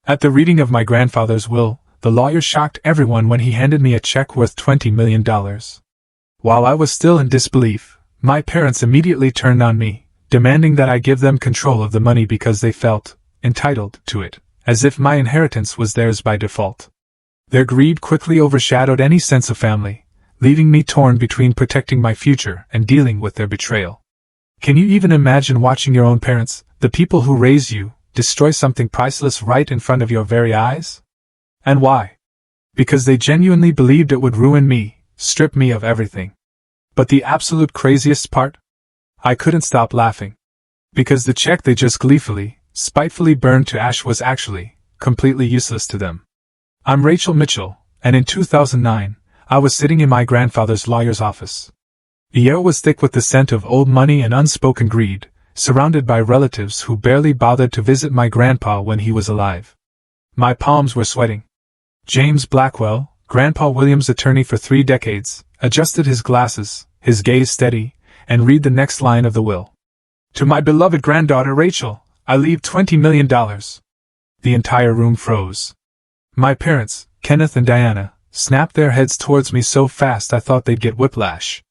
At the reading of my grandfather's will, the lawyer shocked everyone when he handed me a check worth $20 million. While I was still in disbelief, my parents immediately turned on me, demanding that I give them control of the money because they felt entitled to it, as if my inheritance was theirs by default. Their greed quickly overshadowed any sense of family, leaving me torn between protecting my future and dealing with their betrayal. Can you even imagine watching your own parents, the people who raised you, destroy something priceless right in front of your very eyes? And why? Because they genuinely believed it would ruin me, strip me of everything. But the absolute craziest part? I couldn't stop laughing. Because the check they just gleefully, spitefully burned to ash was actually completely useless to them. I'm Rachel Mitchell, and in 2009, I was sitting in my grandfather's lawyer's office. The air was thick with the scent of old money and unspoken greed, surrounded by relatives who barely bothered to visit my grandpa when he was alive. My palms were sweating. James Blackwell, Grandpa William's attorney for 3 decades, adjusted his glasses, his gaze steady, and read the next line of the will. To my beloved granddaughter Rachel, I leave $20 million. The entire room froze. My parents, Kenneth and Diana, snapped their heads towards me so fast I thought they'd get whiplash.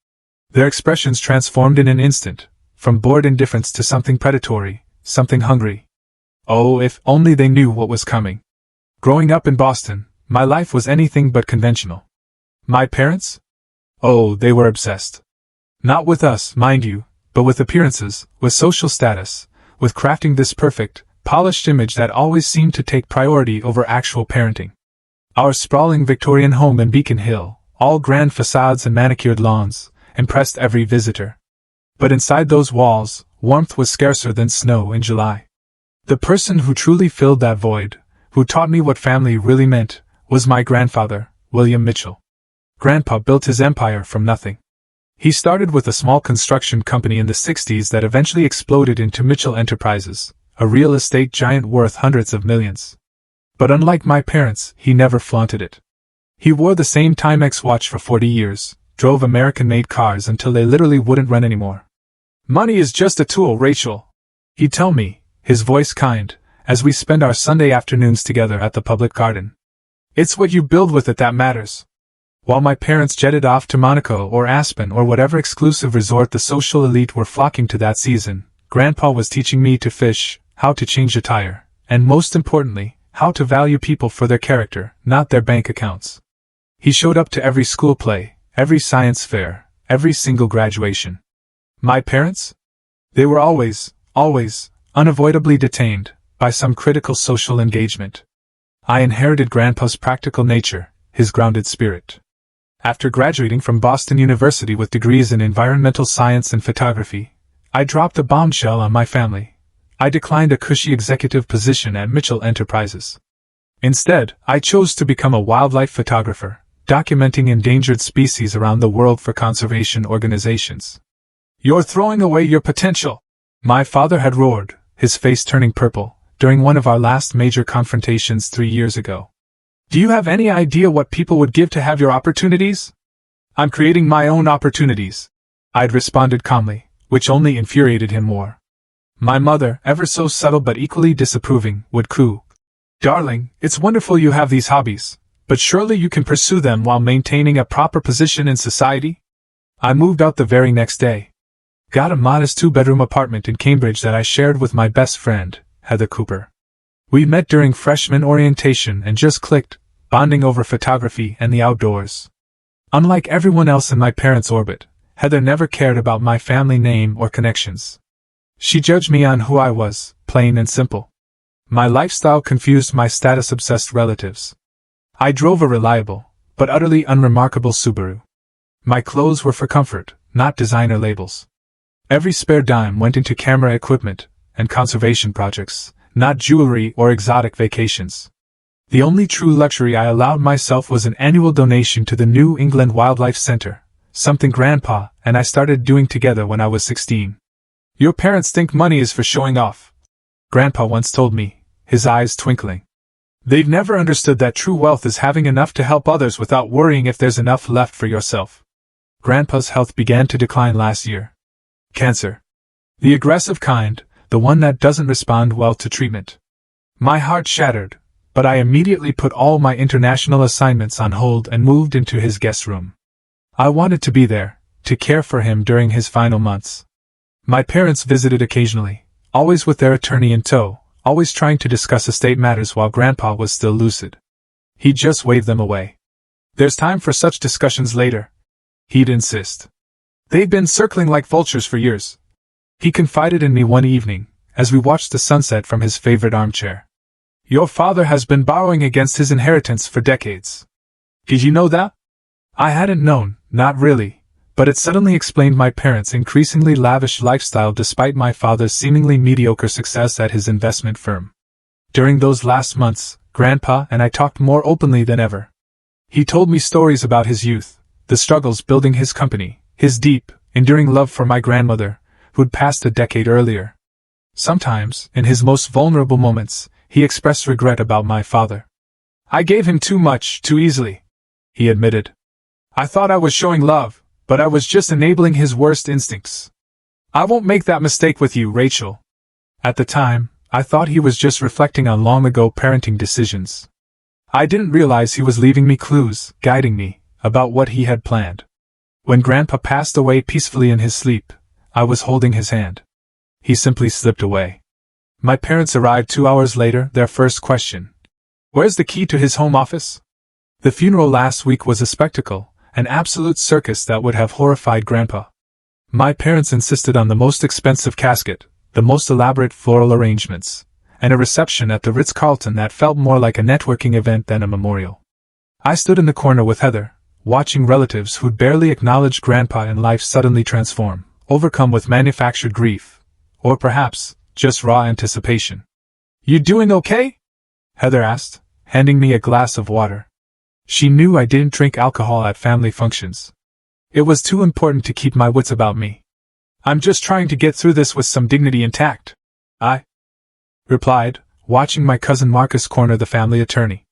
Their expressions transformed in an instant, from bored indifference to something predatory, something hungry. Oh, if only they knew what was coming. Growing up in Boston, my life was anything but conventional. My parents? Oh, they were obsessed. Not with us, mind you, but with appearances, with social status, with crafting this perfect, polished image that always seemed to take priority over actual parenting. Our sprawling Victorian home in Beacon Hill, all grand facades and manicured lawns, impressed every visitor. But inside those walls, warmth was scarcer than snow in July. The person who truly filled that void, who taught me what family really meant, was my grandfather, William Mitchell. Grandpa built his empire from nothing. He started with a small construction company in the 60s that eventually exploded into Mitchell Enterprises, a real estate giant worth hundreds of millions. But unlike my parents, he never flaunted it. He wore the same Timex watch for 40 years, drove American-made cars until they literally wouldn't run anymore. Money is just a tool, Rachel, he'd tell me, his voice kind, as we spend our Sunday afternoons together at the public garden. It's what you build with it that matters. While my parents jetted off to Monaco or Aspen or whatever exclusive resort the social elite were flocking to that season, Grandpa was teaching me to fish, how to change a tire, and most importantly, how to value people for their character, not their bank accounts. He showed up to every school play, every science fair, every single graduation. My parents? They were always, unavoidably detained by some critical social engagement. I inherited Grandpa's practical nature, his grounded spirit. After graduating from Boston University with degrees in environmental science and photography, I dropped a bombshell on my family. I declined a cushy executive position at Mitchell Enterprises. Instead, I chose to become a wildlife photographer, documenting endangered species around the world for conservation organizations. You're throwing away your potential, my father had roared, his face turning purple, during one of our last major confrontations 3 years ago. Do you have any idea what people would give to have your opportunities? I'm creating my own opportunities, I'd responded calmly, which only infuriated him more. My mother, ever so subtle but equally disapproving, would coo. Darling, it's wonderful you have these hobbies, but surely you can pursue them while maintaining a proper position in society? I moved out the very next day. Got a modest 2-bedroom apartment in Cambridge that I shared with my best friend, Heather Cooper. We met during freshman orientation and just clicked, bonding over photography and the outdoors. Unlike everyone else in my parents' orbit, Heather never cared about my family name or connections. She judged me on who I was, plain and simple. My lifestyle confused my status-obsessed relatives. I drove a reliable, but utterly unremarkable Subaru. My clothes were for comfort, not designer labels. Every spare dime went into camera equipment and conservation projects, not jewelry or exotic vacations. The only true luxury I allowed myself was an annual donation to the New England Wildlife Center, something Grandpa and I started doing together when I was 16. Your parents think money is for showing off, Grandpa once told me, his eyes twinkling. They've never understood that true wealth is having enough to help others without worrying if there's enough left for yourself. Grandpa's health began to decline last year. Cancer. The aggressive kind, the one that doesn't respond well to treatment. My heart shattered, but I immediately put all my international assignments on hold and moved into his guest room. I wanted to be there, to care for him during his final months. My parents visited occasionally, always with their attorney in tow, always trying to discuss estate matters while Grandpa was still lucid. He'd just wave them away. "There's time for such discussions later," he'd insist. "They've been circling like vultures for years," he confided in me one evening, as we watched the sunset from his favorite armchair. "Your father has been borrowing against his inheritance for decades. Did you know that?" I hadn't known, not really, but it suddenly explained my parents' increasingly lavish lifestyle despite my father's seemingly mediocre success at his investment firm. During those last months, Grandpa and I talked more openly than ever. He told me stories about his youth, the struggles building his company, his deep, enduring love for my grandmother, who'd passed a decade earlier. Sometimes, in his most vulnerable moments, he expressed regret about my father. "I gave him too much, too easily," he admitted. "I thought I was showing love, but I was just enabling his worst instincts. I won't make that mistake with you, Rachel." At the time, I thought he was just reflecting on long-ago parenting decisions. I didn't realize he was leaving me clues, guiding me, about what he had planned. When Grandpa passed away peacefully in his sleep, I was holding his hand. He simply slipped away. My parents arrived 2 hours later, their first question: "Where's the key to his home office?" The funeral last week was a spectacle, an absolute circus that would have horrified Grandpa. My parents insisted on the most expensive casket, the most elaborate floral arrangements, and a reception at the Ritz-Carlton that felt more like a networking event than a memorial. I stood in the corner with Heather, watching relatives who'd barely acknowledged Grandpa in life suddenly transform, overcome with manufactured grief, or perhaps, just raw anticipation. "You doing okay?" Heather asked, handing me a glass of water. She knew I didn't drink alcohol at family functions. It was too important to keep my wits about me. "I'm just trying to get through this with some dignity intact," I replied, watching my cousin Marcus corner the family attorney.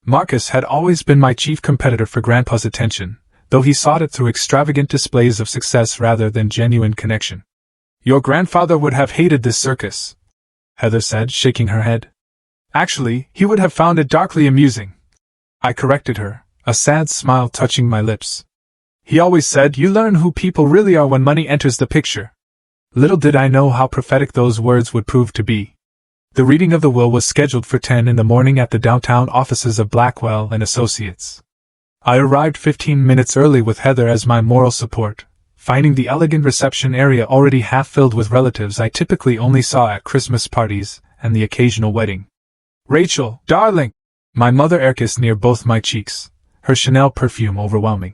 Marcus had always been my chief competitor for Grandpa's attention, though he sought it through extravagant displays of success rather than genuine connection. "Your grandfather would have hated this circus," Heather said, shaking her head. "Actually, he would have found it darkly amusing," I corrected her, a sad smile touching my lips. "He always said you learn who people really are when money enters the picture." Little did I know how prophetic those words would prove to be. The reading of the will was scheduled for 10 in the morning at the downtown offices of Blackwell and Associates. I arrived 15 minutes early with Heather as my moral support, finding the elegant reception area already half filled with relatives I typically only saw at Christmas parties and the occasional wedding. "Rachel, darling!" My mother air-kissed near both my cheeks, her Chanel perfume overwhelming.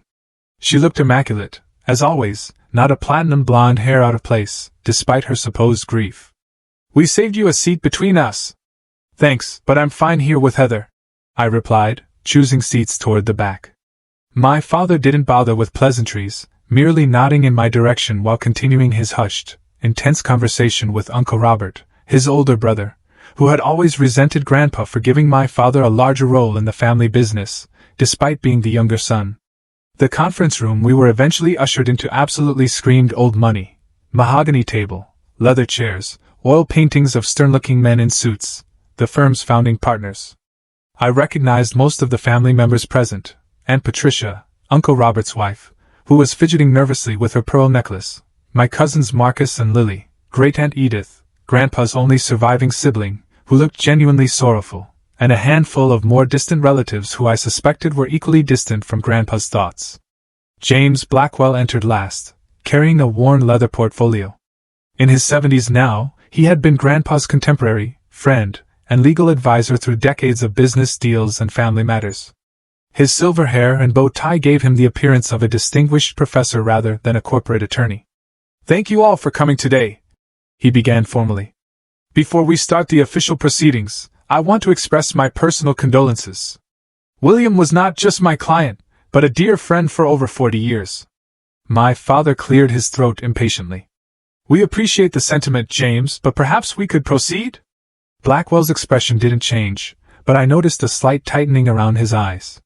She looked immaculate, as always, not a platinum blonde hair out of place, despite her supposed grief. "We saved you a seat between us." "Thanks, but I'm fine here with Heather," I replied, choosing seats toward the back. My father didn't bother with pleasantries, merely nodding in my direction while continuing his hushed, intense conversation with Uncle Robert, his older brother, who had always resented Grandpa for giving my father a larger role in the family business, despite being the younger son. The conference room we were eventually ushered into absolutely screamed old money: mahogany table, leather chairs, oil paintings of stern-looking men in suits, the firm's founding partners. I recognized most of the family members present: Aunt Patricia, Uncle Robert's wife, who was fidgeting nervously with her pearl necklace, my cousins Marcus and Lily, Great-Aunt Edith, Grandpa's only surviving sibling, who looked genuinely sorrowful, and a handful of more distant relatives who I suspected were equally distant from Grandpa's thoughts. James Blackwell entered last, carrying a worn leather portfolio. In his 70s now, he had been Grandpa's contemporary, friend, and legal advisor through decades of business deals and family matters. His silver hair and bow tie gave him the appearance of a distinguished professor rather than a corporate attorney. "Thank you all for coming today," he began formally. "Before we start the official proceedings, I want to express my personal condolences. William was not just my client, but a dear friend for over 40 years. My father cleared his throat impatiently. "We appreciate the sentiment, James, but perhaps we could proceed?" Blackwell's expression didn't change, but I noticed a slight tightening around his eyes.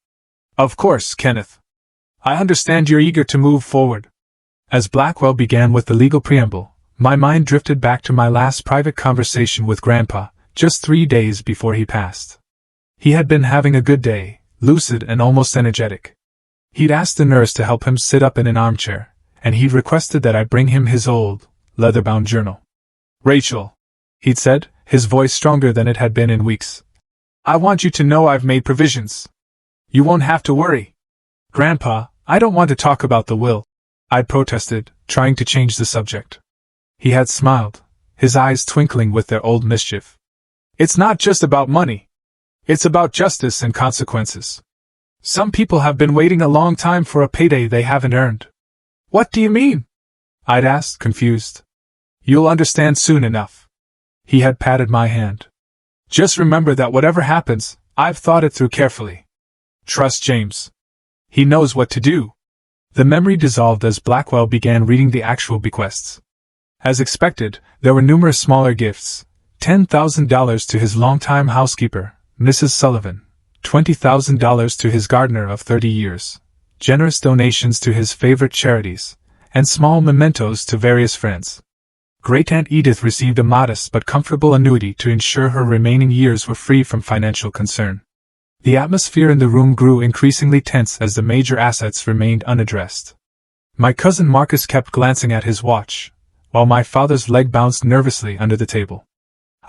"Of course, Kenneth. I understand you're eager to move forward." As Blackwell began with the legal preamble, my mind drifted back to my last private conversation with Grandpa, just 3 days before he passed. He had been having a good day, lucid and almost energetic. He'd asked the nurse to help him sit up in an armchair, and he'd requested that I bring him his old, leather-bound journal. "Rachel," he'd said, his voice stronger than it had been in weeks, "I want you to know I've made provisions. You won't have to worry." "Grandpa, I don't want to talk about the will," I'd protested, trying to change the subject. He had smiled, his eyes twinkling with their old mischief. "It's not just about money. It's about justice and consequences. Some people have been waiting a long time for a payday they haven't earned." "What do you mean?" I'd asked, confused. "You'll understand soon enough." He had patted my hand. "Just remember that whatever happens, I've thought it through carefully. Trust James. He knows what to do." The memory dissolved as Blackwell began reading the actual bequests. As expected, there were numerous smaller gifts: $10,000 to his longtime housekeeper, Mrs. Sullivan, $20,000 to his gardener of 30 years, generous donations to his favorite charities, and small mementos to various friends. Great-Aunt Edith received a modest but comfortable annuity to ensure her remaining years were free from financial concern. The atmosphere in the room grew increasingly tense as the major assets remained unaddressed. My cousin Marcus kept glancing at his watch, while my father's leg bounced nervously under the table.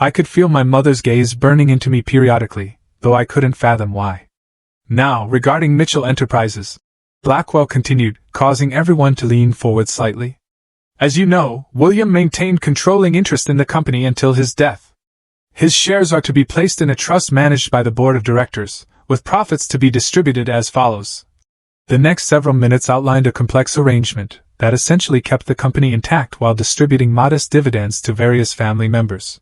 I could feel my mother's gaze burning into me periodically, though I couldn't fathom why. "Now, regarding Mitchell Enterprises," Blackwell continued, causing everyone to lean forward slightly. "As you know, William maintained controlling interest in the company until his death. His shares are to be placed in a trust managed by the board of directors, with profits to be distributed as follows." The next several minutes outlined a complex arrangement that essentially kept the company intact while distributing modest dividends to various family members.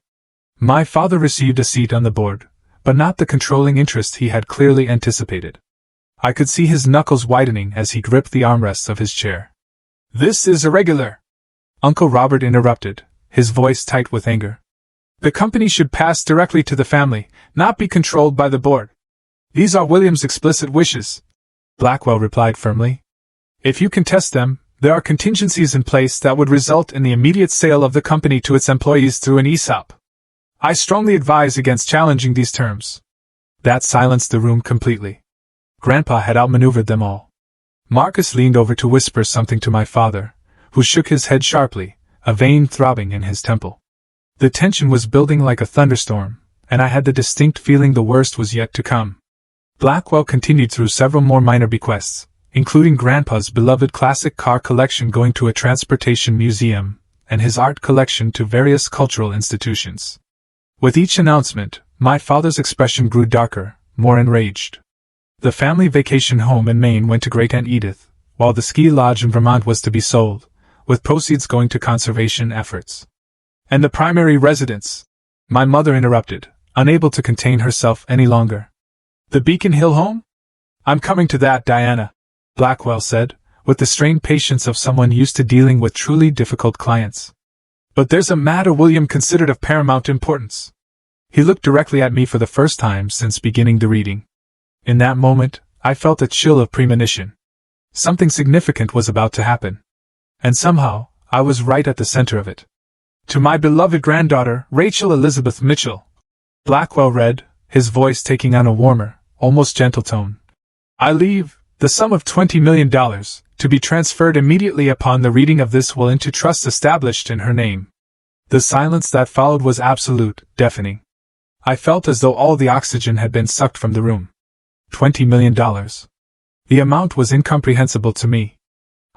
My father received a seat on the board, but not the controlling interest he had clearly anticipated. I could see his knuckles widening as he gripped the armrests of his chair. "This is irregular," Uncle Robert interrupted, his voice tight with anger. "The company should pass directly to the family, not be controlled by the board." "These are William's explicit wishes," Blackwell replied firmly. "If you contest them, there are contingencies in place that would result in the immediate sale of the company to its employees through an ESOP. I strongly advise against challenging these terms." That silenced the room completely. Grandpa had outmaneuvered them all. Marcus leaned over to whisper something to my father, who shook his head sharply, a vein throbbing in his temple. The tension was building like a thunderstorm, and I had the distinct feeling the worst was yet to come. Blackwell continued through several more minor bequests, including Grandpa's beloved classic car collection going to a transportation museum, and his art collection to various cultural institutions. With each announcement, my father's expression grew darker, more enraged. The family vacation home in Maine went to Great-Aunt Edith, while the ski lodge in Vermont was to be sold, with proceeds going to conservation efforts. "And the primary residence," my mother interrupted, unable to contain herself any longer. "The Beacon Hill home?" "I'm coming to that, Diana," Blackwell said, with the strained patience of someone used to dealing with truly difficult clients. "But there's a matter William considered of paramount importance." He looked directly at me for the first time since beginning the reading. In that moment, I felt a chill of premonition. Something significant was about to happen. And somehow, I was right at the center of it. "To my beloved granddaughter, Rachel Elizabeth Mitchell," Blackwell read, his voice taking on a warmer, almost gentle tone. "I leave the sum of $20 million, to be transferred immediately upon the reading of this will into trust established in her name." The silence that followed was absolute, deafening. I felt as though all the oxygen had been sucked from the room. $20 million. The amount was incomprehensible to me.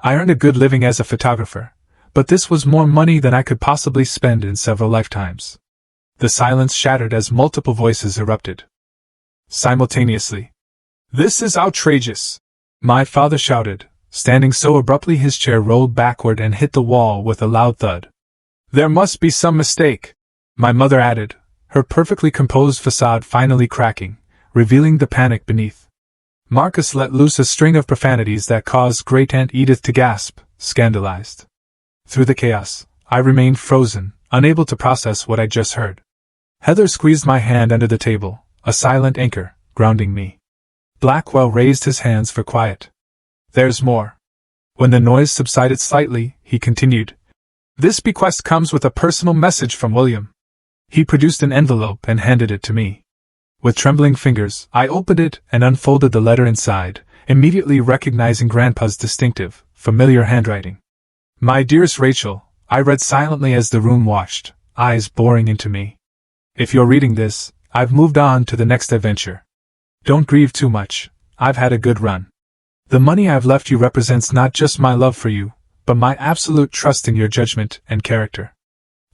I earned a good living as a photographer, but this was more money than I could possibly spend in several lifetimes. The silence shattered as multiple voices erupted. Simultaneously. "This is outrageous!" my father shouted, standing so abruptly his chair rolled backward and hit the wall with a loud thud. "There must be some mistake," my mother added, her perfectly composed facade finally cracking, revealing the panic beneath. Marcus let loose a string of profanities that caused Great-Aunt Edith to gasp, scandalized. Through the chaos, I remained frozen, unable to process what I just heard. Heather squeezed my hand under the table, a silent anchor, grounding me. Blackwell raised his hands for quiet. "There's more." When the noise subsided slightly, he continued. "This bequest comes with a personal message from William." He produced an envelope and handed it to me. With trembling fingers, I opened it and unfolded the letter inside, immediately recognizing Grandpa's distinctive, familiar handwriting. My dearest Rachel, I read silently as the room watched, eyes boring into me. If you're reading this, I've moved on to the next adventure. Don't grieve too much, I've had a good run. The money I've left you represents not just my love for you, but my absolute trust in your judgment and character.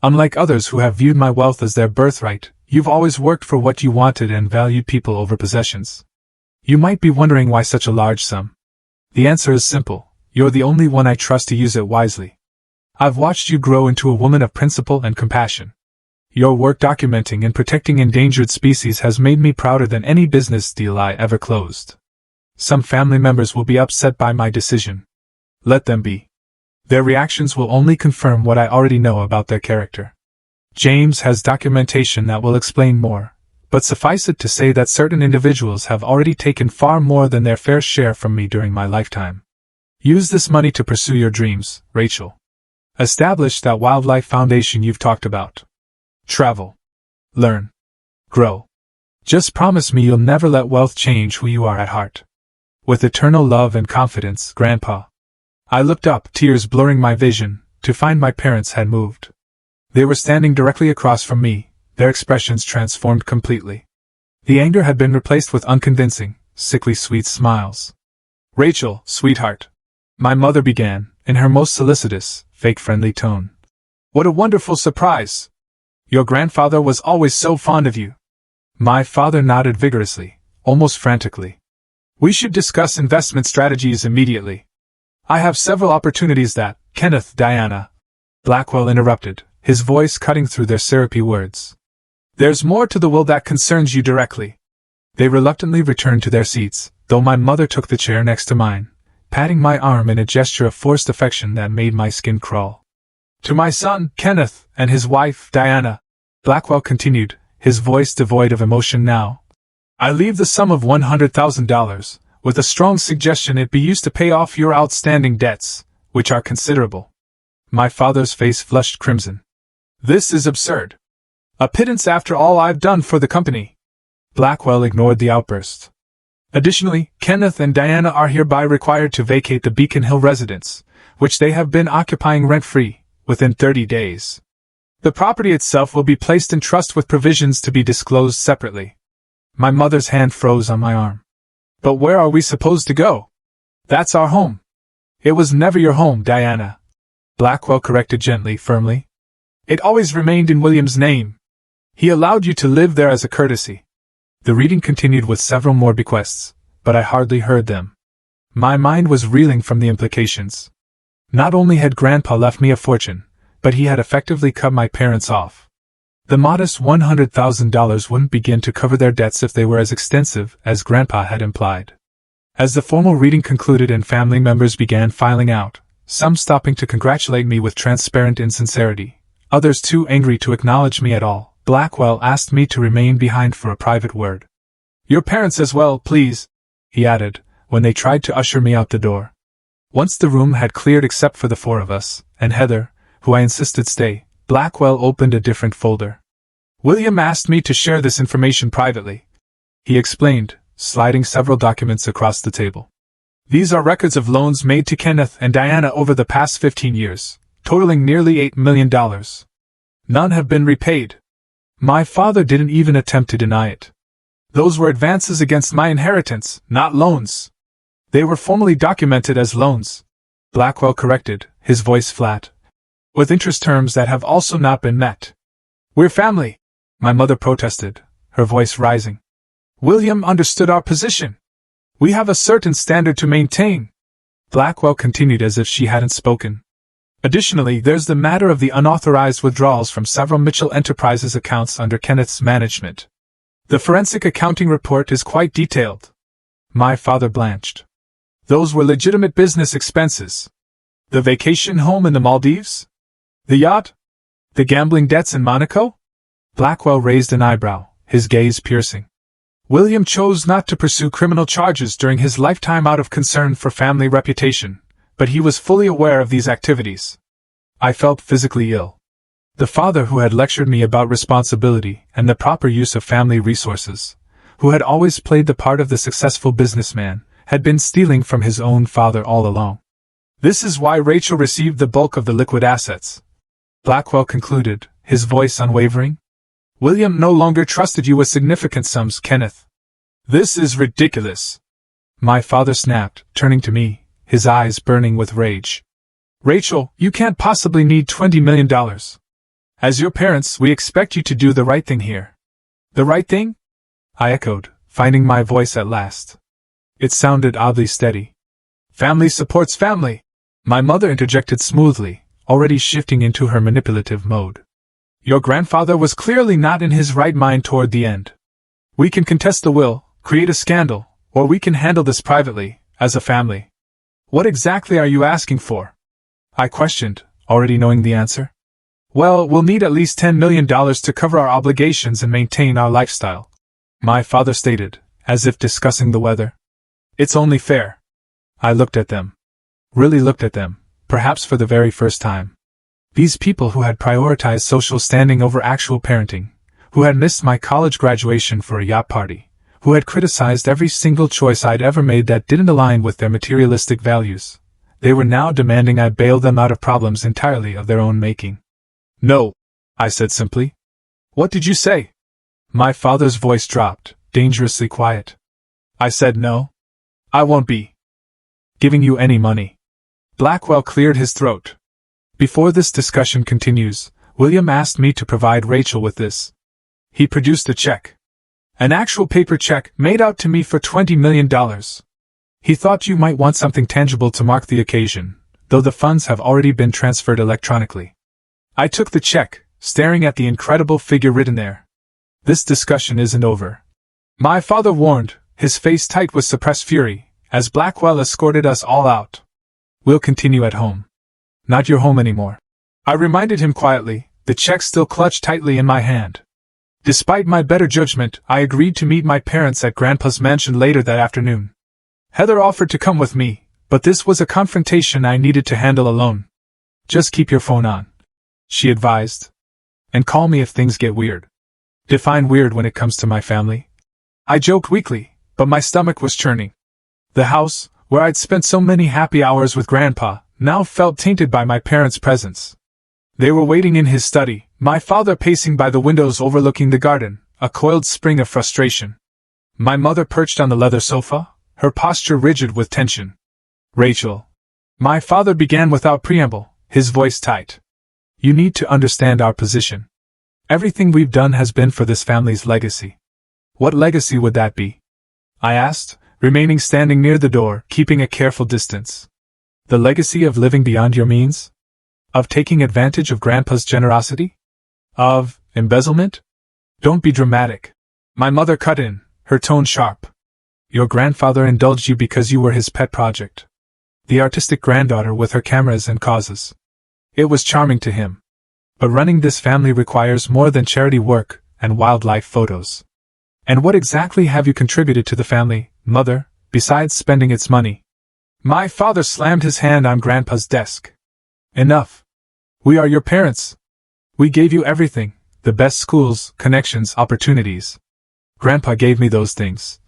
Unlike others who have viewed my wealth as their birthright, you've always worked for what you wanted and valued people over possessions. You might be wondering why such a large sum. The answer is simple, you're the only one I trust to use it wisely. I've watched you grow into a woman of principle and compassion. Your work documenting and protecting endangered species has made me prouder than any business deal I ever closed. Some family members will be upset by my decision. Let them be. Their reactions will only confirm what I already know about their character. James has documentation that will explain more, but suffice it to say that certain individuals have already taken far more than their fair share from me during my lifetime. Use this money to pursue your dreams, Rachel. Establish that wildlife foundation you've talked about. Travel. Learn. Grow. Just promise me you'll never let wealth change who you are at heart. With eternal love and confidence, Grandpa. I looked up, tears blurring my vision, to find my parents had moved. They were standing directly across from me, their expressions transformed completely. The anger had been replaced with unconvincing, sickly sweet smiles. Rachel, sweetheart. My mother began, in her most solicitous, fake-friendly tone. What a wonderful surprise! Your grandfather was always so fond of you. My father nodded vigorously, almost frantically. We should discuss investment strategies immediately. I have several opportunities that, Kenneth, Diana. Blackwell interrupted, his voice cutting through their syrupy words. There's more to the will that concerns you directly. They reluctantly returned to their seats, though my mother took the chair next to mine, patting my arm in a gesture of forced affection that made my skin crawl. To my son, Kenneth, and his wife, Diana, Blackwell continued, his voice devoid of emotion now. I leave the sum of $100,000, with a strong suggestion it be used to pay off your outstanding debts, which are considerable. My father's face flushed crimson. This is absurd. A pittance after all I've done for the company. Blackwell ignored the outburst. Additionally, Kenneth and Diana are hereby required to vacate the Beacon Hill residence, which they have been occupying rent-free, within 30 days. The property itself will be placed in trust with provisions to be disclosed separately. My mother's hand froze on my arm. But where are we supposed to go? That's our home. It was never your home, Diana. Blackwell corrected gently, firmly. It always remained in William's name. He allowed you to live there as a courtesy. The reading continued with several more bequests, but I hardly heard them. My mind was reeling from the implications. Not only had Grandpa left me a fortune, but he had effectively cut my parents off. The modest $100,000 wouldn't begin to cover their debts if they were as extensive as Grandpa had implied. As the formal reading concluded and family members began filing out, some stopping to congratulate me with transparent insincerity, others too angry to acknowledge me at all, Blackwell asked me to remain behind for a private word. Your parents as well, please, he added, when they tried to usher me out the door. Once the room had cleared except for the four of us, and Heather, who I insisted stay, Blackwell opened a different folder. William asked me to share this information privately, he explained, sliding several documents across the table. These are records of loans made to Kenneth and Diana over the past 15 years, totaling nearly $8 million. None have been repaid. My father didn't even attempt to deny it. Those were advances against my inheritance, not loans. They were formally documented as loans, Blackwell corrected, his voice flat, with interest terms that have also not been met. We're family, my mother protested, her voice rising. William understood our position. We have a certain standard to maintain. Blackwell continued as if she hadn't spoken. Additionally, there's the matter of the unauthorized withdrawals from several Mitchell Enterprises accounts under Kenneth's management. The forensic accounting report is quite detailed. My father blanched. Those were legitimate business expenses. The vacation home in the Maldives? The yacht? The gambling debts in Monaco? Blackwell raised an eyebrow, his gaze piercing. William chose not to pursue criminal charges during his lifetime out of concern for family reputation, but he was fully aware of these activities. I felt physically ill. The father who had lectured me about responsibility and the proper use of family resources, who had always played the part of the successful businessman, had been stealing from his own father all along. This is why Rachel received the bulk of the liquid assets, Blackwell concluded, his voice unwavering. William no longer trusted you with significant sums, Kenneth. This is ridiculous, my father snapped, turning to me, his eyes burning with rage. Rachel, you can't possibly need $20 million. As your parents, we expect you to do the right thing here. The right thing? I echoed, finding my voice at last. It sounded oddly steady. Family supports family, my mother interjected smoothly, already shifting into her manipulative mode. Your grandfather was clearly not in his right mind toward the end. We can contest the will, create a scandal, or we can handle this privately, as a family. What exactly are you asking for? I questioned, already knowing the answer. Well, we'll need at least $10 million to cover our obligations and maintain our lifestyle, my father stated, as if discussing the weather. It's only fair. I looked at them. Really looked at them, perhaps for the very first time. These people who had prioritized social standing over actual parenting, who had missed my college graduation for a yacht party, who had criticized every single choice I'd ever made that didn't align with their materialistic values. They were now demanding I bail them out of problems entirely of their own making. No, I said simply. What did you say? My father's voice dropped, dangerously quiet. I said no. I won't be giving you any money. Blackwell cleared his throat. Before this discussion continues, William asked me to provide Rachel with this. He produced a check. An actual paper check made out to me for $20 million. He thought you might want something tangible to mark the occasion, though the funds have already been transferred electronically. I took the check, staring at the incredible figure written there. This discussion isn't over, my father warned, his face tight with suppressed fury, as Blackwell escorted us all out. We'll continue at home. Not your home anymore. I reminded him quietly, the check still clutched tightly in my hand. Despite my better judgment, I agreed to meet my parents at Grandpa's mansion later that afternoon. Heather offered to come with me, but this was a confrontation I needed to handle alone. Just keep your phone on, she advised. And call me if things get weird. Define weird when it comes to my family. I joked weakly, but my stomach was churning. The house, where I'd spent so many happy hours with Grandpa, now felt tainted by my parents' presence. They were waiting in his study, my father pacing by the windows overlooking the garden, a coiled spring of frustration. My mother perched on the leather sofa, her posture rigid with tension. Rachel. My father began without preamble, his voice tight. You need to understand our position. Everything we've done has been for this family's legacy. What legacy would that be? I asked, remaining standing near the door, keeping a careful distance. The legacy of living beyond your means? Of taking advantage of Grandpa's generosity? Of embezzlement? Don't be dramatic. My mother cut in, her tone sharp. Your grandfather indulged you because you were his pet project. The artistic granddaughter with her cameras and causes. It was charming to him. But running this family requires more than charity work and wildlife photos. And what exactly have you contributed to the family, Mother, besides spending its money? My father slammed his hand on Grandpa's desk. Enough. We are your parents. We gave you everything, the best schools, connections, opportunities. Grandpa gave me those things.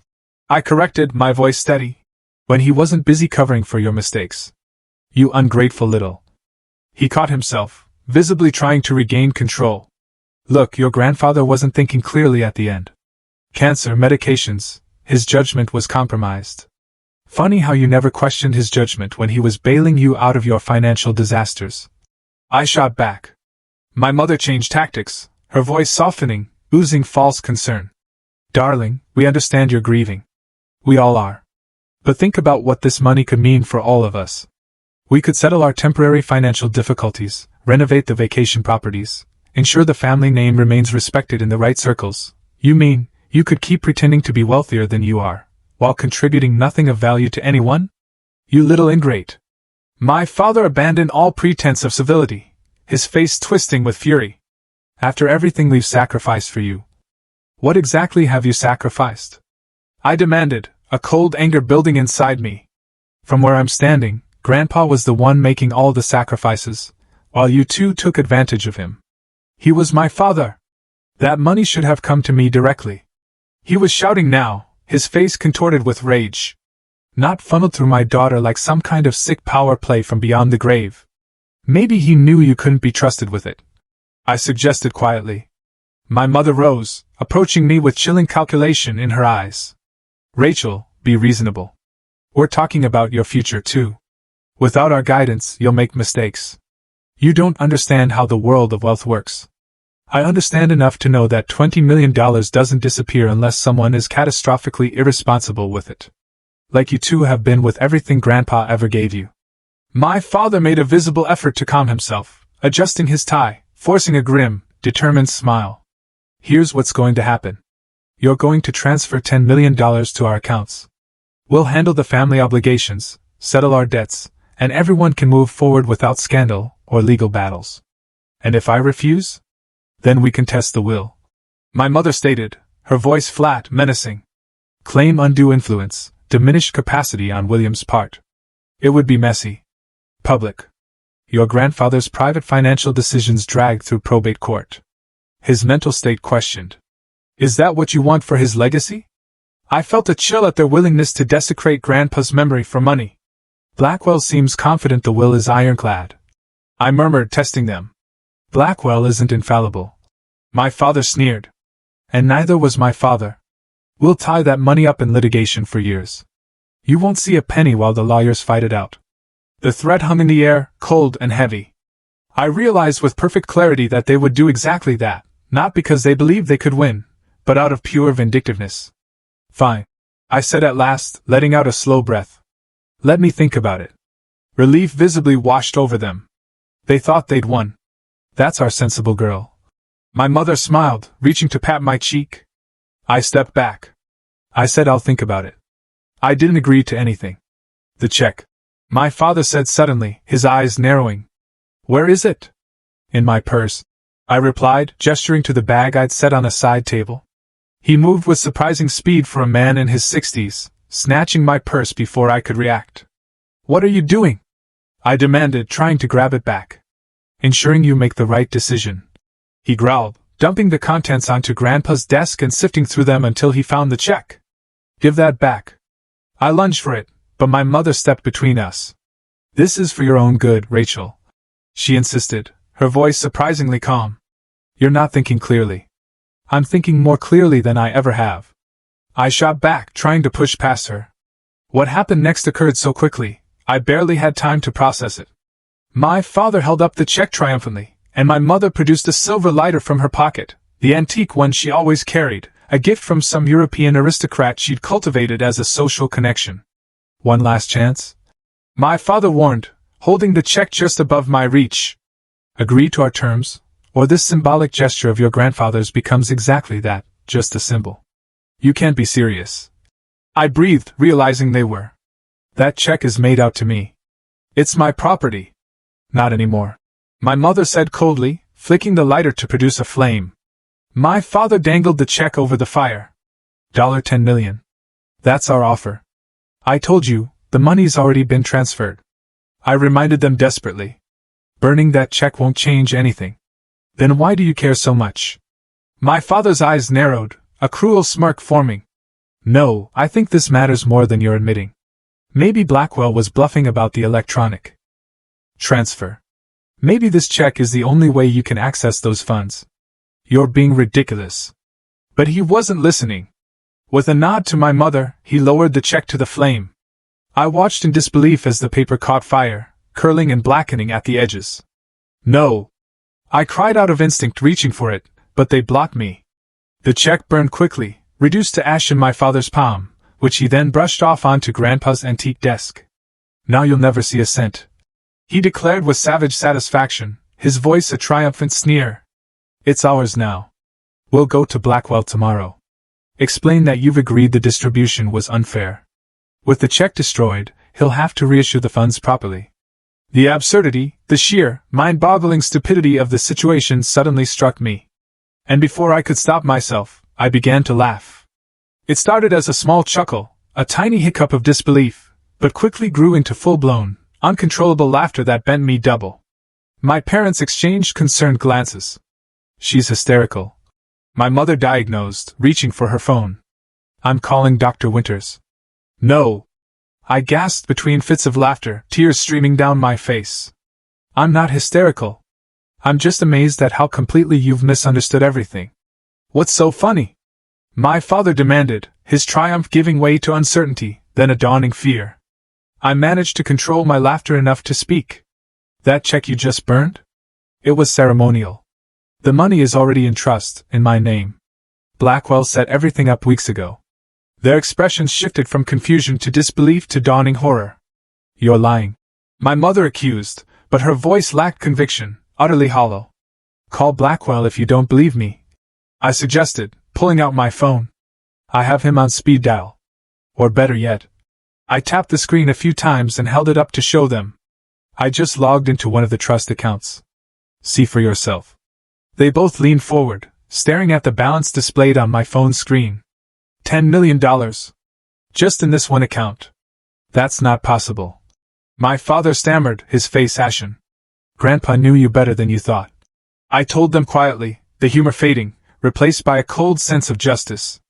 I corrected, my voice steady. When he wasn't busy covering for your mistakes. You ungrateful little. He caught himself, visibly trying to regain control. Look, your grandfather wasn't thinking clearly at the end. Cancer, medications, his judgment was compromised. Funny how you never questioned his judgment when he was bailing you out of your financial disasters. I shot back. My mother changed tactics, her voice softening, oozing false concern. Darling, we understand you're grieving. We all are. But think about what this money could mean for all of us. We could settle our temporary financial difficulties, renovate the vacation properties, ensure the family name remains respected in the right circles. You mean, you could keep pretending to be wealthier than you are, while contributing nothing of value to anyone? You little ingrate. My father abandoned all pretense of civility, his face twisting with fury. After everything we've sacrificed for you. What exactly have you sacrificed? I demanded, a cold anger building inside me. From where I'm standing, Grandpa was the one making all the sacrifices, while you two took advantage of him. He was my father. That money should have come to me directly. He was shouting now, his face contorted with rage. Not funneled through my daughter like some kind of sick power play from beyond the grave. Maybe he knew you couldn't be trusted with it, I suggested quietly. My mother rose, approaching me with chilling calculation in her eyes. Rachel, be reasonable. We're talking about your future too. Without our guidance, you'll make mistakes. You don't understand how the world of wealth works. I understand enough to know that $20 million doesn't disappear unless someone is catastrophically irresponsible with it. Like you two have been with everything Grandpa ever gave you. My father made a visible effort to calm himself, adjusting his tie, forcing a grim, determined smile. Here's what's going to happen. You're going to transfer $10 million to our accounts. We'll handle the family obligations, settle our debts, and everyone can move forward without scandal or legal battles. And if I refuse? Then we can test the will. My mother stated, her voice flat, menacing. Claim undue influence, diminished capacity on William's part. It would be messy. Public. Your grandfather's private financial decisions dragged through probate court. His mental state questioned. Is that what you want for his legacy? I felt a chill at their willingness to desecrate Grandpa's memory for money. Blackwell seems confident the will is ironclad. I murmured, testing them. Blackwell isn't infallible. My father sneered. And neither was my father. We'll tie that money up in litigation for years. You won't see a penny while the lawyers fight it out. The threat hung in the air, cold and heavy. I realized with perfect clarity that they would do exactly that, not because they believed they could win, but out of pure vindictiveness. Fine, I said at last, letting out a slow breath. Let me think about it. Relief visibly washed over them. They thought they'd won. That's our sensible girl. My mother smiled, reaching to pat my cheek. I stepped back. I said I'll think about it. I didn't agree to anything. The check. My father said suddenly, his eyes narrowing. Where is it? In my purse, I replied, gesturing to the bag I'd set on a side table. He moved with surprising speed for a man in his 60s, snatching my purse before I could react. What are you doing? I demanded, trying to grab it back. Ensuring you make the right decision. He growled, dumping the contents onto Grandpa's desk and sifting through them until he found the check. Give that back. I lunged for it, but my mother stepped between us. This is for your own good, Rachel. She insisted, her voice surprisingly calm. You're not thinking clearly. I'm thinking more clearly than I ever have. I shot back, trying to push past her. What happened next occurred so quickly, I barely had time to process it. My father held up the check triumphantly, and my mother produced a silver lighter from her pocket, the antique one she always carried, a gift from some European aristocrat she'd cultivated as a social connection. One last chance? My father warned, holding the check just above my reach. Agree to our terms, or this symbolic gesture of your grandfather's becomes exactly that, just a symbol. You can't be serious. I breathed, realizing they were. That check is made out to me. It's my property. Not anymore. My mother said coldly, flicking the lighter to produce a flame. My father dangled the check over the fire. $10 million. That's our offer. I told you, the money's already been transferred. I reminded them desperately. Burning that check won't change anything. Then why do you care so much? My father's eyes narrowed, a cruel smirk forming. No, I think this matters more than you're admitting. Maybe Blackwell was bluffing about the electronic transfer. Maybe this check is the only way you can access those funds. You're being ridiculous. But he wasn't listening. With a nod to my mother, he lowered the check to the flame. I watched in disbelief as the paper caught fire, curling and blackening at the edges. No! I cried out of instinct, reaching for it, but they blocked me. The check burned quickly, reduced to ash in my father's palm, which he then brushed off onto Grandpa's antique desk. Now you'll never see a cent, he declared with savage satisfaction, his voice a triumphant sneer. It's ours now. We'll go to Blackwell tomorrow. Explain that you've agreed the distribution was unfair. With the check destroyed, he'll have to reissue the funds properly. The absurdity, the sheer, mind-boggling stupidity of the situation suddenly struck me. And before I could stop myself, I began to laugh. It started as a small chuckle, a tiny hiccup of disbelief, but quickly grew into full-blown, uncontrollable laughter that bent me double. My parents exchanged concerned glances. She's hysterical, my mother diagnosed, reaching for her phone. I'm calling Dr. Winters. No! I gasped between fits of laughter, tears streaming down my face. I'm not hysterical. I'm just amazed at how completely you've misunderstood everything. What's so funny? My father demanded, his triumph giving way to uncertainty, then a dawning fear. I managed to control my laughter enough to speak. That check you just burned? It was ceremonial. The money is already in trust, in my name. Blackwell set everything up weeks ago. Their expressions shifted from confusion to disbelief to dawning horror. You're lying. My mother accused, but her voice lacked conviction, utterly hollow. Call Blackwell if you don't believe me, I suggested, pulling out my phone. I have him on speed dial. Or better yet, I tapped the screen a few times and held it up to show them. I just logged into one of the trust accounts. See for yourself. They both leaned forward, staring at the balance displayed on my phone screen. $10 million. Just in this one account. That's not possible. My father stammered, his face ashen. Grandpa knew you better than you thought. I told them quietly, the humor fading, replaced by a cold sense of justice.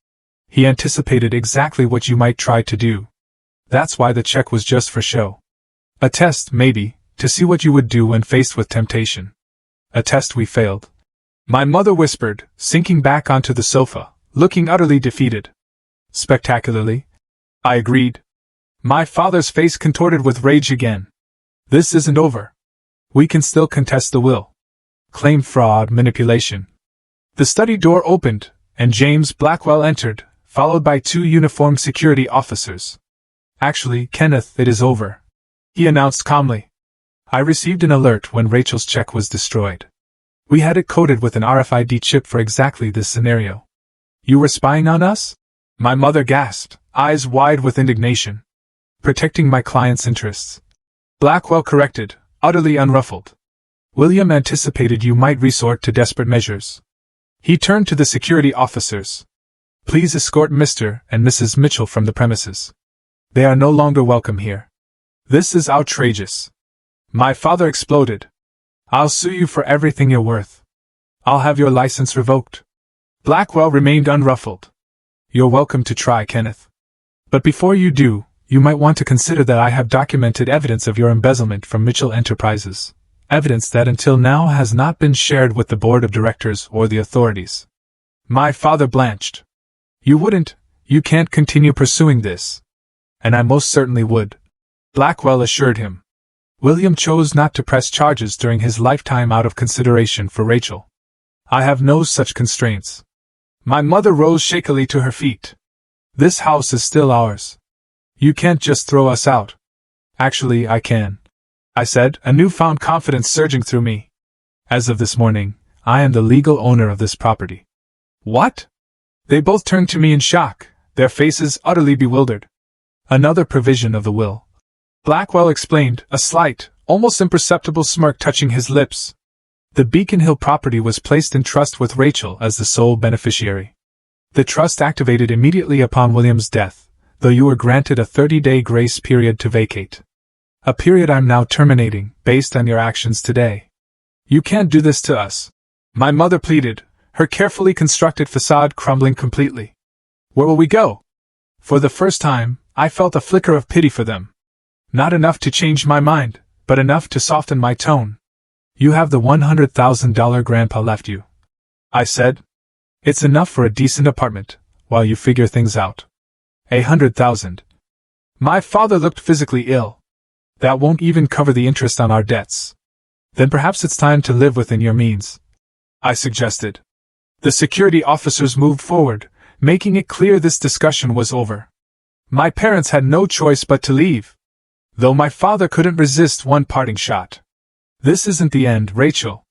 He anticipated exactly what you might try to do. That's why the check was just for show. A test, maybe, to see what you would do when faced with temptation. A test we failed. My mother whispered, sinking back onto the sofa, looking utterly defeated. Spectacularly? I agreed. My father's face contorted with rage again. This isn't over. We can still contest the will. Claim fraud, manipulation. The study door opened, and James Blackwell entered, followed by 2 uniformed security officers. Actually, Kenneth, it is over, he announced calmly. I received an alert when Rachel's check was destroyed. We had it coded with an RFID chip for exactly this scenario. You were spying on us? My mother gasped, eyes wide with indignation. Protecting my client's interests. Blackwell corrected, utterly unruffled. William anticipated you might resort to desperate measures. He turned to the security officers. Please escort Mr. and Mrs. Mitchell from the premises. They are no longer welcome here. This is outrageous. My father exploded. I'll sue you for everything you're worth. I'll have your license revoked. Blackwell remained unruffled. You're welcome to try, Kenneth. But before you do, you might want to consider that I have documented evidence of your embezzlement from Mitchell Enterprises. Evidence that until now has not been shared with the board of directors or the authorities. My father blanched. You can't continue pursuing this. And I most certainly would. Blackwell assured him. William chose not to press charges during his lifetime out of consideration for Rachel. I have no such constraints. My mother rose shakily to her feet. This house is still ours. You can't just throw us out. Actually, I can, I said, a newfound confidence surging through me. As of this morning, I am the legal owner of this property. What? They both turned to me in shock, their faces utterly bewildered. Another provision of the will. Blackwell explained, a slight, almost imperceptible smirk touching his lips. The Beacon Hill property was placed in trust with Rachel as the sole beneficiary. The trust activated immediately upon William's death, though you were granted a 30-day grace period to vacate. A period I'm now terminating, based on your actions today. You can't do this to us, my mother pleaded, her carefully constructed facade crumbling completely. Where will we go? For the first time, I felt a flicker of pity for them. Not enough to change my mind, but enough to soften my tone. You have the $100,000 Grandpa left you, I said. It's enough for a decent apartment, while you figure things out. $100,000. My father looked physically ill. That won't even cover the interest on our debts. Then perhaps it's time to live within your means, I suggested. The security officers moved forward, making it clear this discussion was over. My parents had no choice but to leave, though my father couldn't resist one parting shot. This isn't the end, Rachel.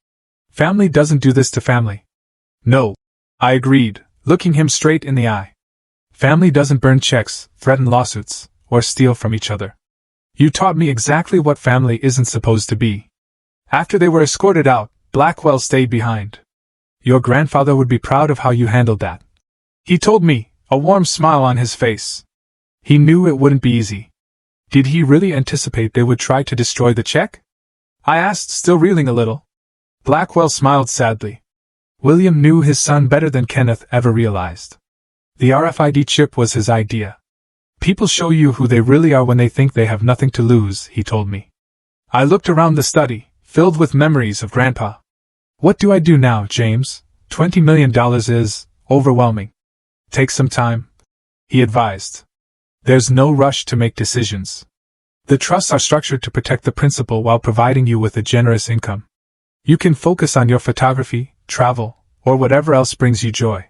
Family doesn't do this to family. No, I agreed, looking him straight in the eye. Family doesn't burn checks, threaten lawsuits, or steal from each other. You taught me exactly what family isn't supposed to be. After they were escorted out, Blackwell stayed behind. Your grandfather would be proud of how you handled that, he told me, a warm smile on his face. He knew it wouldn't be easy. Did he really anticipate they would try to destroy the check? I asked, still reeling a little. Blackwell smiled sadly. William knew his son better than Kenneth ever realized. The RFID chip was his idea. People show you who they really are when they think they have nothing to lose, he told me. I looked around the study, filled with memories of Grandpa. What do I do now, James? $20 million is overwhelming. Take some time, he advised. There's no rush to make decisions. The trusts are structured to protect the principal while providing you with a generous income. You can focus on your photography, travel, or whatever else brings you joy.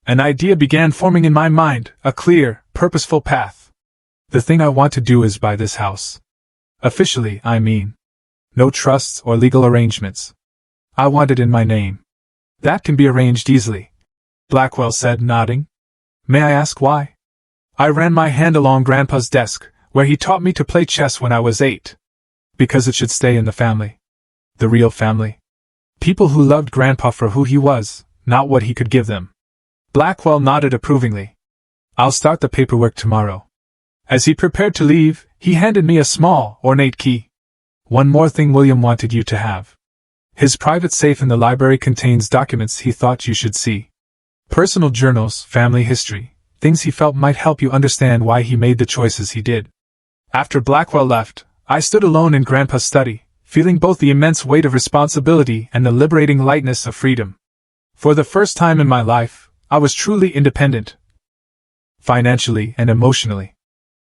An idea began forming in my mind, a clear, purposeful path. The thing I want to do is buy this house. Officially, I mean. No trusts or legal arrangements. I want it in my name. That can be arranged easily, Blackwell said, nodding. May I ask why? I ran my hand along Grandpa's desk, where he taught me to play chess when I was 8. Because it should stay in the family. The real family. People who loved Grandpa for who he was, not what he could give them. Blackwell nodded approvingly. I'll start the paperwork tomorrow. As he prepared to leave, he handed me a small, ornate key. One more thing William wanted you to have. His private safe in the library contains documents he thought you should see. Personal journals, family history, things he felt might help you understand why he made the choices he did. After Blackwell left, I stood alone in Grandpa's study, feeling both the immense weight of responsibility and the liberating lightness of freedom. For the first time in my life, I was truly independent. Financially and emotionally.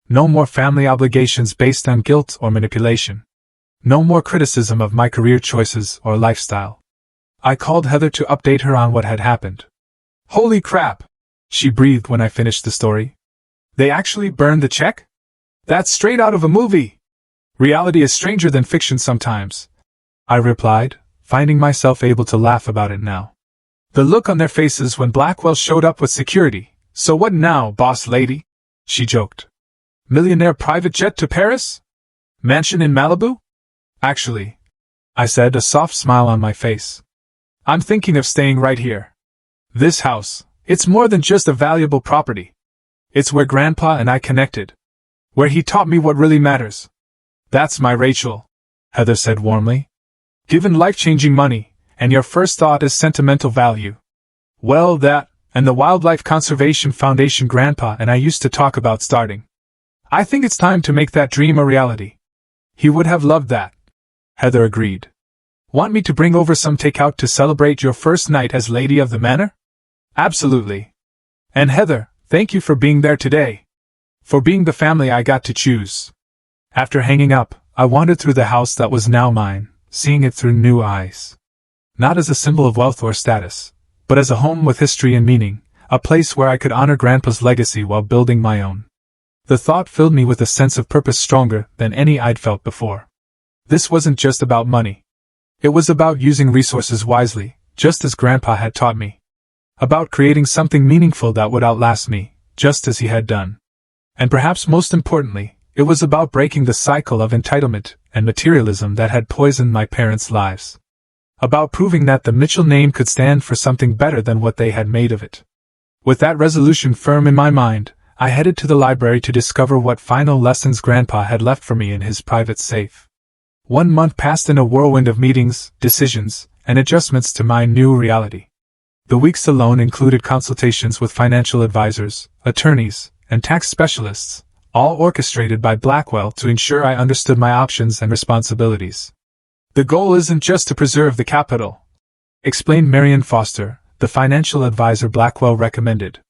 No more family obligations based on guilt or manipulation. No more criticism of my career choices or lifestyle. I called Heather to update her on what had happened. Holy crap! She breathed when I finished the story. They actually burned the check? That's straight out of a movie! Reality is stranger than fiction sometimes, I replied, finding myself able to laugh about it now. The look on their faces when Blackwell showed up with security. So what now, boss lady? She joked. Millionaire private jet to Paris? Mansion in Malibu? Actually, I said, a soft smile on my face. I'm thinking of staying right here. This house, it's more than just a valuable property. It's where Grandpa and I connected. Where he taught me what really matters. That's my Rachel, Heather said warmly. Given life-changing money, and your first thought is sentimental value. Well, that, and the Wildlife Conservation Foundation Grandpa and I used to talk about starting. I think it's time to make that dream a reality. He would have loved that. Heather agreed. Want me to bring over some takeout to celebrate your first night as Lady of the Manor? Absolutely. And Heather, thank you for being there today. For being the family I got to choose. After hanging up, I wandered through the house that was now mine, seeing it through new eyes. Not as a symbol of wealth or status, but as a home with history and meaning, a place where I could honor Grandpa's legacy while building my own. The thought filled me with a sense of purpose stronger than any I'd felt before. This wasn't just about money. It was about using resources wisely, just as Grandpa had taught me. About creating something meaningful that would outlast me, just as he had done. And perhaps most importantly, it was about breaking the cycle of entitlement and materialism that had poisoned my parents' lives. About proving that the Mitchell name could stand for something better than what they had made of it. With that resolution firm in my mind, I headed to the library to discover what final lessons Grandpa had left for me in his private safe. 1 month passed in a whirlwind of meetings, decisions, and adjustments to my new reality. The weeks alone included consultations with financial advisors, attorneys, and tax specialists, all orchestrated by Blackwell to ensure I understood my options and responsibilities. The goal isn't just to preserve the capital, explained Marion Foster, the financial advisor Blackwell recommended.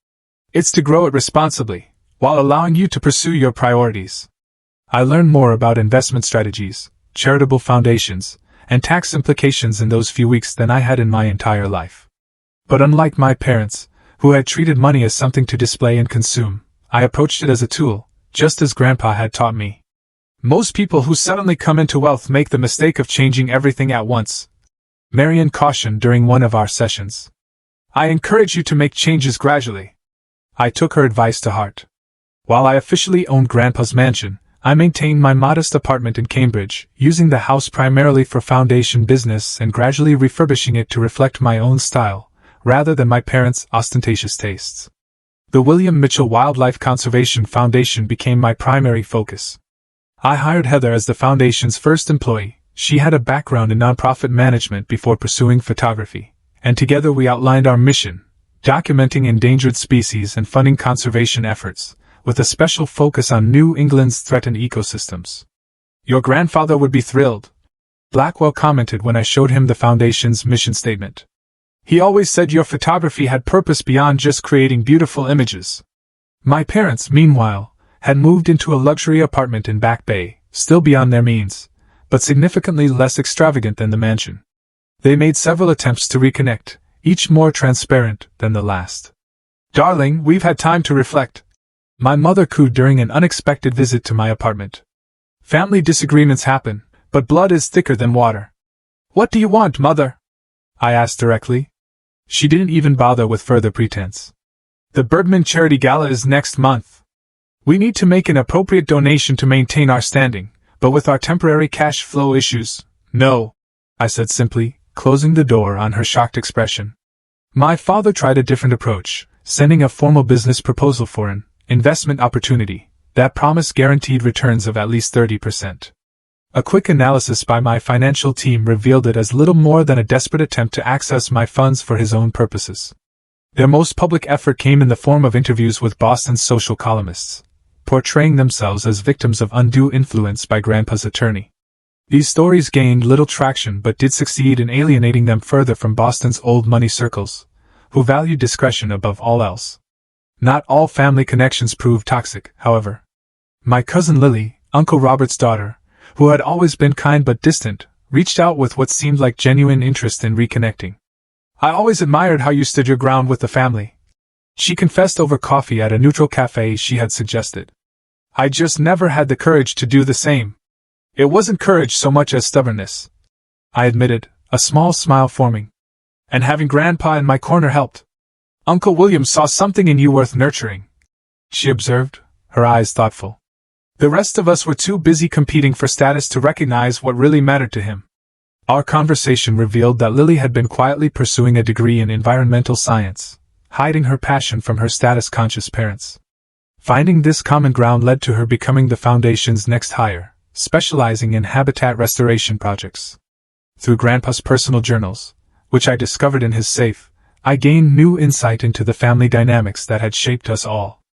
It's to grow it responsibly, while allowing you to pursue your priorities. I learned more about investment strategies, charitable foundations, and tax implications in those few weeks than I had in my entire life. But unlike my parents, who had treated money as something to display and consume, I approached it as a tool, just as Grandpa had taught me. Most people who suddenly come into wealth make the mistake of changing everything at once, Marion cautioned during one of our sessions. I encourage you to make changes gradually. I took her advice to heart. While I officially owned Grandpa's mansion, I maintained my modest apartment in Cambridge, using the house primarily for foundation business and gradually refurbishing it to reflect my own style, rather than my parents' ostentatious tastes. The William Mitchell Wildlife Conservation Foundation became my primary focus. I hired Heather as the foundation's first employee. She had a background in nonprofit management before pursuing photography, and together we outlined our mission, documenting endangered species and funding conservation efforts, with a special focus on New England's threatened ecosystems. Your grandfather would be thrilled, Blackwell commented when I showed him the Foundation's mission statement. He always said your photography had purpose beyond just creating beautiful images. My parents, meanwhile, had moved into a luxury apartment in Back Bay, still beyond their means, but significantly less extravagant than the mansion. They made several attempts to reconnect, each more transparent than the last. Darling, we've had time to reflect. My mother cooed during an unexpected visit to my apartment. Family disagreements happen, but blood is thicker than water. What do you want, Mother? I asked directly. She didn't even bother with further pretense. The Bergman Charity Gala is next month. We need to make an appropriate donation to maintain our standing, but with our temporary cash flow issues, no, I said simply, closing the door on her shocked expression. My father tried a different approach, sending a formal business proposal for an investment opportunity that promised guaranteed returns of at least 30%. A quick analysis by my financial team revealed it as little more than a desperate attempt to access my funds for his own purposes. Their most public effort came in the form of interviews with Boston's social columnists, portraying themselves as victims of undue influence by Grandpa's attorney. These stories gained little traction but did succeed in alienating them further from Boston's old money circles, who valued discretion above all else. Not all family connections proved toxic, however. My cousin Lily, Uncle Robert's daughter, who had always been kind but distant, reached out with what seemed like genuine interest in reconnecting. I always admired how you stood your ground with the family, she confessed over coffee at a neutral cafe she had suggested. I just never had the courage to do the same. It wasn't courage so much as stubbornness, I admitted, a small smile forming. And having Grandpa in my corner helped. Uncle William saw something in you worth nurturing, she observed, her eyes thoughtful. The rest of us were too busy competing for status to recognize what really mattered to him. Our conversation revealed that Lily had been quietly pursuing a degree in environmental science, hiding her passion from her status-conscious parents. Finding this common ground led to her becoming the Foundation's next hire, specializing in habitat restoration projects. Through Grandpa's personal journals, which I discovered in his safe, I gained new insight into the family dynamics that had shaped us all.